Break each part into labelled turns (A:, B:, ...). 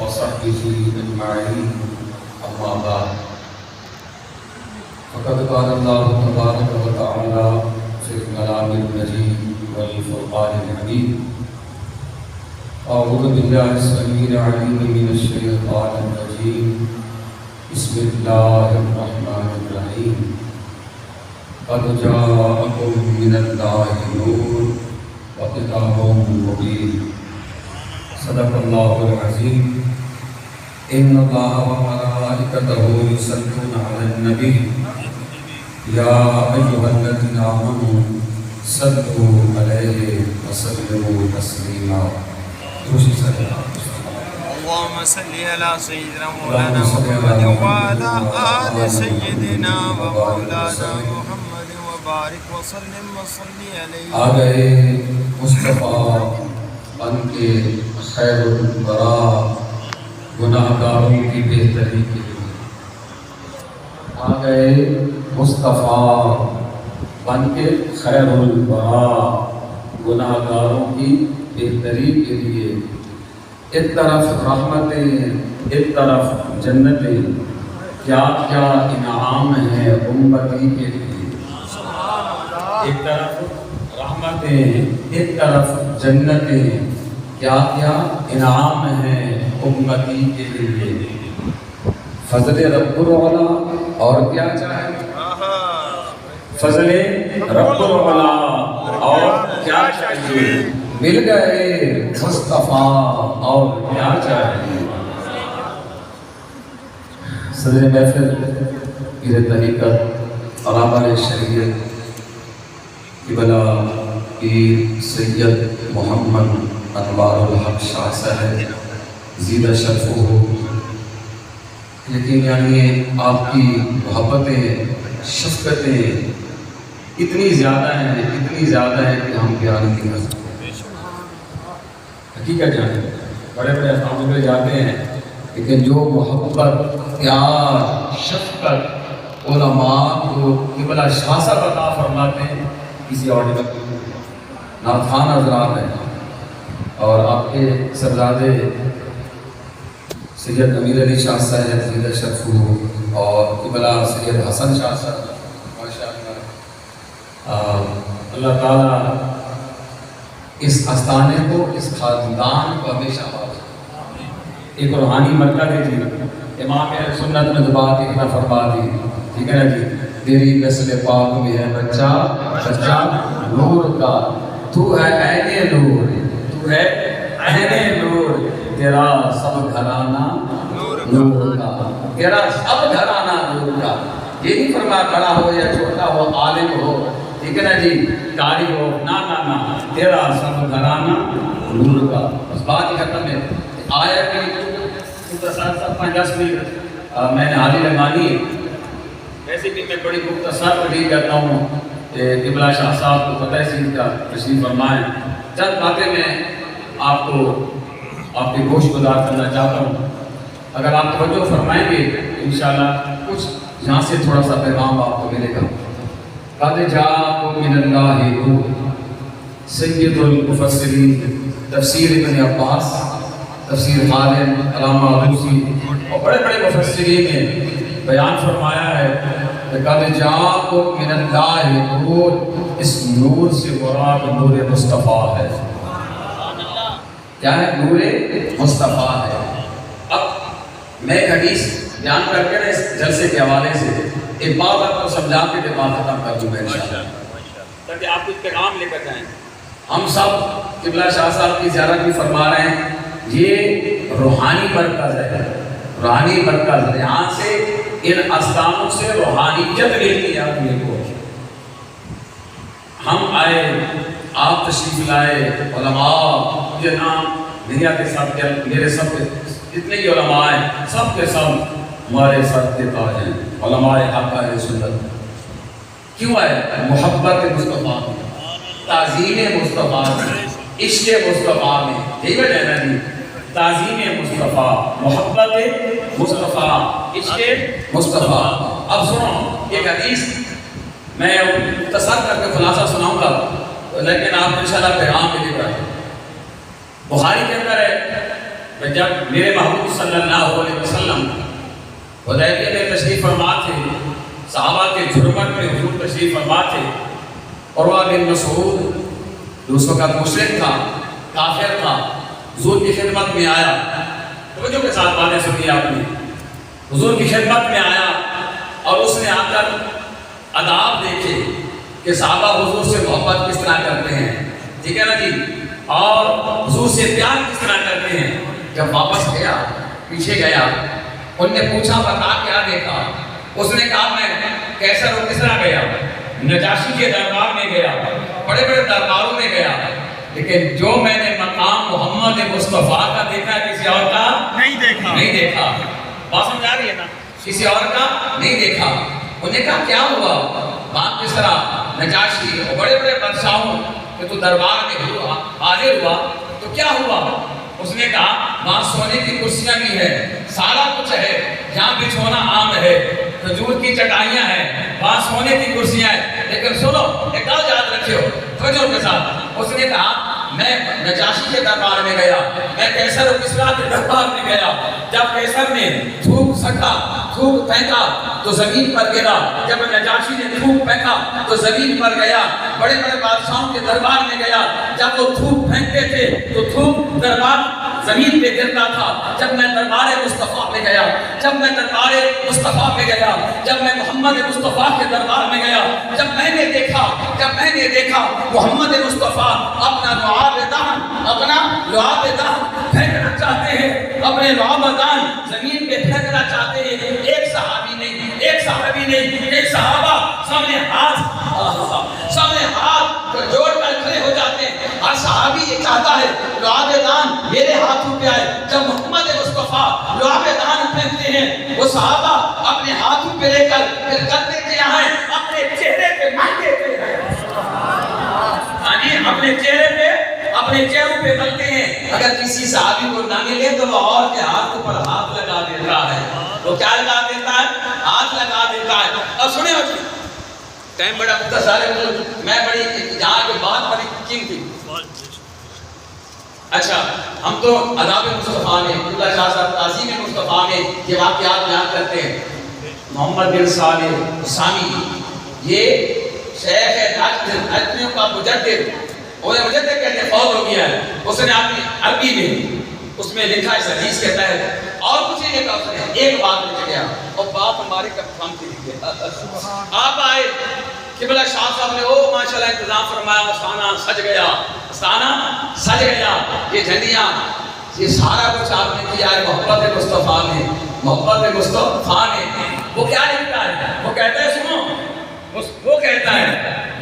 A: وصحبه أجمعين أما بعد فقد قال الله تبارك وتعالى في الكلام المجيد والفرقان الحميد أعوذ بالله السميع العليم من الشيطان الرجيم بسم الله الرحمن الرحيم قد جاءكم من الله نور وكتاب مبين صدق الله العظيم إن الله وملائكته يصلون على النبي يا أيها الذين آمنوا صلوا عليه وسلموا تسليما
B: اللهم صل على سيدنا مولانا محمد وعلى آل سيدنا ومولانا محمد وبارك وسلم وصلي عليه.
A: آ گئے مصطفیٰ بن کے خیر الورا گناہ گاروں کی بہتری کے لیے. آ گئے مصطفیٰ بن کے خیر الورا گناہ گاروں کی بہتری کے لیے. ایک طرف رحمتیں ایک طرف جنتیں، کیا کیا انعام ہے امتی کے لیے. ایک طرف رحمتیں ایک طرف جنتیں، کیا کیا انعام ہے امتی کے لیے. فضل رب العلا اور کیا چاہے، فضل رب العلا اور کیا چاہیے. مل گئے مصطفیٰ اور کیا چاہیے. صدر محفل پیر طریقت اور آبان شریعت قبلہ پیر سید محمد انوار الحق شاہ صاحب زیدہ شرف ہو. لیکن یعنی آپ کی محبتیں شفقتیں اتنی زیادہ ہیں کہ ہم بیان نہیں کر سکتے. حقیقت جانے بڑے بڑے افراد میں جاتے ہیں، لیکن جو محبت پیار شفقت علماء کو قبلہ شاہ صاحب عطا فرماتے ہیں کسی اور جگہ ناتھان حضرات ہیں. اور آپ کے سرزادے سید امیر علی شاہ صاحب زیدہ شرف ہو اور قبلہ سید حسن شاہ صاحب ماشاءاللہ. اللہ تعالیٰ اس آستانے کو اس خاندان کو ہمیشہ ایک روحانی مرکہ دے دی. امام اہل سنت نے بات اتنا فرما دی، ٹھیک ہے نا جی. تیری نسل پاک میں ہے بچہ بچہ نور کا، تو ہے عین نور، تو ہے عین نور. تیرا سب گھرانہ نور کا، تیرا سب گھرانہ نور کا. یہ نہیں فرما بڑا ہو یا چھوٹا ہو، عالم ہو، ٹھیک ہے نا جی، قاری ہو، نا تیرا سب گھرانہ نور کا. بس بات ہی ختم ہے. آیا کہ مختصر سا 5-10 منٹ میں نے حاضر مانی. ویسے بھی میں بڑی مختصر تقریر کرتا ہوں. قبلہ شاہ صاحب کو پتہ ہے چیز کا تشریف فرمائیں. چند باتیں میں آپ کو آپ کی گوش گزار کرنا چاہتا ہوں. اگر آپ توجہ فرمائیں گے انشاءاللہ کچھ یہاں سے تھوڑا سا پیغام آپ کو ملے گا. قد جاءکم من اللہ نور. سید المفسرین تفسیر ابن عباس، تفسیر خالد، علامہ علوسی اور بڑے بڑے مفسرین نے بیان فرمایا ہے کہ قد جاءکم من اللہ نور. اس نور سے مراد نور مصطفیٰ ہے. کیا ہے؟ نور مصطفیٰ ہے. اب میں ایک حدیث بیان کر کے نا اس جلسے کے حوالے سے ایک بات آپ کو سمجھا کے بات ختم کر دوں گا انشاءاللہ، تاکہ آپ کچھ پیغام لے کر جائیں. ہم سب قبلہ شاہ صاحب کی زیارت بھی فرما رہے ہیں. یہ روحانی مرکز ہے، روحانی مرکز. یہاں سے ان آستانوں سے روحانیت لیتی ہے آدمی کو. ہم آئے، آپ تشریف لائے، علماء مجھے نام دنیا کے ساتھ میرے سب کے جتنے بھی علماء ہیں سب کے سب ہمارے سر کے تاج ہیں. علماء حق اہل سنت کیوں ہے؟ محبت مصطفیٰ میں، تعظیم مصطفیٰ میں، عشق مصطفیٰ میں. یہی وجہ ہے نا جی. تعظیم مصطفیٰ، محبت مصطفیٰ، عشق مصطفیٰ. اب سنو ایک حدیث میں مختصر کر کے خلاصہ سناؤں گا، لیکن آپ انشاءاللہ پیغام ملے گا. بخاری کے اندر ہے کہ جب میرے محبوب صلی اللہ علیہ وسلم حدیبیہ میں تشریف فرما تھے، صحابہ کے جھرمٹ میں حضور تشریف فرما تھے، عروہ بن مسعود جو اس وقت مشرک تھا، کافر تھا، حضور کی خدمت میں آیا. توجہ کے ساتھ باتیں سنی آپ نے. حضور کی خدمت میں آیا اور اس نے آ کر آداب دیکھے کہ صحابہ حضور سے محبت کس طرح کرتے ہیں، ٹھیک ہے نا جی، اور حضور سے پیار کس طرح کرتے ہیں. جب واپس گیا، پیچھے گیا، ان نے پوچھا بتا کیا دیکھا. اس نے کہا میں کیسر اور کس طرح گیا، نجاشی کے دربار میں گیا، بڑے بڑے درباروں میں گیا، لیکن جو میں نے مقام محمد مصطفیٰ کا دیکھا کسی اور کا نہیں دیکھا. بات سمجھ آ رہی ہے نا، کسی اور کا نہیں دیکھا. انہوں نے کہا کیا ہوا، بات کس طرح، نجاشی اور بڑے بڑے بادشاہوں کہ تو دربار میں حاضر ہوا تو کیا ہوا. اس نے کہا وہاں سونے کی کرسیاں بھی ہیں، سارا کچھ ہے، جہاں بچھونا عام ہے، کھجور کی چٹائیاں ہیں، وہاں سونے کی کرسیاں ہیں، لیکن سنو ایک بات یاد رکھو توجہ کے ساتھ. اس نے کہا میں نجاشی کے دربار میں گیا، میں کیسر و کسریٰ کے دربار میں گیا. جب کیسر نے تھوک سٹا، تھوک پھینکا تو زمین پر گرا. جب نجاشی نے تھوک پھینکا تو زمین پر گیا. بڑے بڑے بادشاہوں کے دربار میں گیا، جب وہ تھوک پھینکتے تھے تو تھوک دربار زمین پہ گرتا تھا. جب میں دربار مصطفیٰ میں گیا، جب میں دربار مصطفیٰ میں گیا، جب میں محمد مصطفیٰ کے دربار میں گیا، جب میں نے دیکھا محمد مصطفیٰ اپنا لعاب دان پھینکنا چاہتے ہیں، اپنے لعاب دان زمین پہ پھینکنا چاہتے ہیں. ایک صحابی نہیں، ایک صحابہ سامنے ہاتھ جوڑ کر کھڑے ہو جاتے ہیں. ہر صحابی یہ چاہتا ہے لعاب دان میرے ہاتھوں پہ آئے. جب محمد مصطفیٰ لعاب دان پھینکتے ہیں، وہ صحابہ اپنے ہاتھوں پہ لے کر پھر کرتے کیا ہے، اپنے چہرے پہ مانگتے ہیں، اپنے چہروں پہ ملتے ہیں. اگر کسی صحابی کو نہ ملے تو وہ اور کے ہاتھ پر ہاتھ لگا دیتا ہے. وہ کیا لگا دیتا ہے، ہاتھ لگا دیتا ہے. اور سنیں ٹائم بڑا مختصر ہے، میں بڑی یہاں کی بات بڑی قیمتی. اچھا ہم تو آداب مصطفیٰ میں اللہ شاہ صاحب تعظیم مصطفیٰ میں یہ واقعات بیان کرتے ہیں. محمد بن صالح سامی یہ شیخ ہے نجمیوں کا مجدد، انہیں مجدد کہتے ہیں، فوت ہو گیا ہے. اس نے اپنی عربی میں اس میں لکھا اس حدیث کے تحت اور کچھ نہیں لکھا. اس نے ایک بات لکھ گیا اور بات ہمارے کام کی لکھ گیا. آپ آئے قبلہ شاہ صاحب نے او ماشاءاللہ انتظام فرمایا، آستانہ سج گیا، یہ جھنڈیاں یہ سارا کچھ آپ نے کیا ہے محبت مصطفیٰ میں. محبت مصطفیٰ نے وہ کیا لکھتا ہے، وہ کہتا ہے سنو، وہ کہتا ہے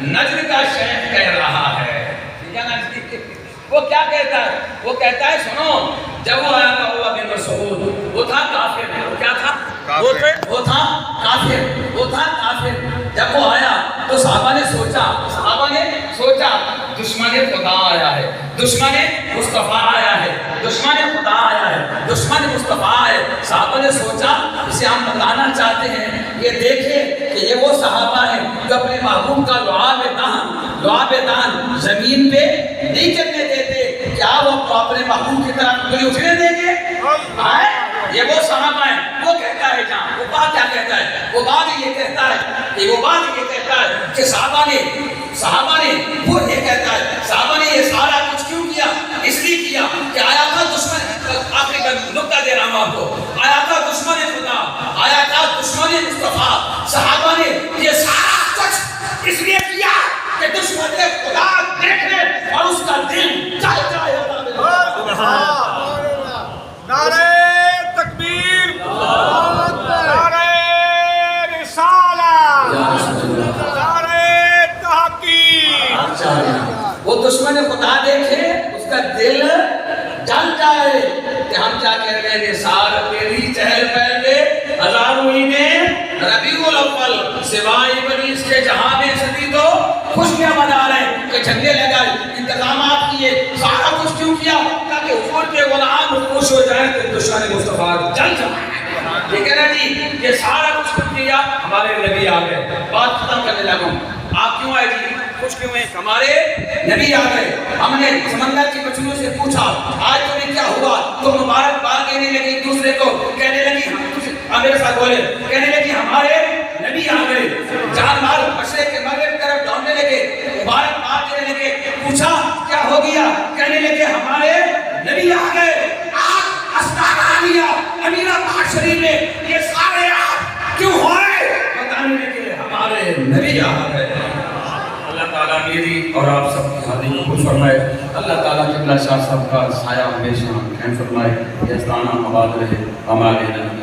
A: نجد کا شیخ کہہ رہا ہے. وہ کیا کہتا ہے، وہ کہتا ہے سنو، جب وہ آیا تھا عروہ بن مسعود وہ تھا کافر. وہ کیا تھا، وہ تھا کافر. جب وہ آیا تو صحابہ نے سوچا دشمن خدا آیا ہے، دشمن مصطفیٰ آیا ہے، دشمن خدا آیا ہے، دشمن مصطفیٰ ہے. صحابہ نے سوچا اسے ہم بتانا چاہتے ہیں، یہ دیکھیں کہ یہ وہ صحابہ ہیں جو اپنے محبوب کا لعاب دان زمین پہ نہیں کرنے دیتے. کیا وہ اپنے محبوب کی طرف انگلی اٹھنے دیں گے؟ یہ وہ صحابہ ہیں. وہ کہتا ہے جہاں وہ بات کیا کہتا ہے، وہ بات یہ کہتا ہے کہ صحابہ نے وہ یہ کہتا ہے صحابہ نے یہ سارا کچھ کیوں کیا، اس لیے کیا کہ آیا تھا دشمن، آخری کا نقطہ دے رہا ہوں آپ کو، آیا تھا دشمن خدا، آیا تھا دشمن مصطفیٰ. صحابہ نے یہ سارا کچھ اس لیے کیا کہ دشمن خدا دیکھے اور اس کا دل جل جائے.
B: نعرہ تکبیر، نعرہ رسالہ، نعرہ تحقیق.
A: وہ دشمن خدا دیکھے اس کا دل جل جائے کہ ہم کیا کہہ رہے ہیں، نثار تیری چہل پہلے ہزاروں عیدیں ربیع الاول سوائے ابلیس کے جہاں میں صدی تو خوشیاں منا رہے ہیں کہ جھنڈے لگائے، انتظامات کیے، سارا کچھ کیوں کیا تاکہ حضور کے غلام خوش ہو جائیں تو دشمن مصطفیٰ جل جائے. ٹھیک ہے نا جی، یہ سارا کچھ کیا. ہمارے نبی آ گئے، بات ختم کرنے لگا. آپ کیوں آئے جی؟ خوش کیوں ہیں؟ ہمارے نبی آ گئے. ہم نے سمندر کی مچھلیوں سے پوچھا آج تمہیں کیا ہوا؟ تو مبارکباد دینے لگی ایک دوسرے کو, کہنے لگی میرے ساتھ بولے, کہنے لگی ہمارے نبی آ گئے. جان مال مشرق کے مغرب طرف دوڑنے لگے, مبارکباد دینے لگے. پوچھا کیا ہو گیا؟ کہنے لگے ہمارے نبی آ گئے. آج استانا عالیہ امیرہ پاک شریف میں یہ سارے آپ کیوں ہوئے؟ بتانے لگے ہمارے نبی آ گئے. اللہ تعالیٰ میری اور آپ سب کی حاضری قبول فرمائے. اللہ تعالیٰ قبلہ شاہ صاحب کا سایہ ہمیشہ قائم فرمائے. یہ استانہ آباد رہے. ہمارے نبی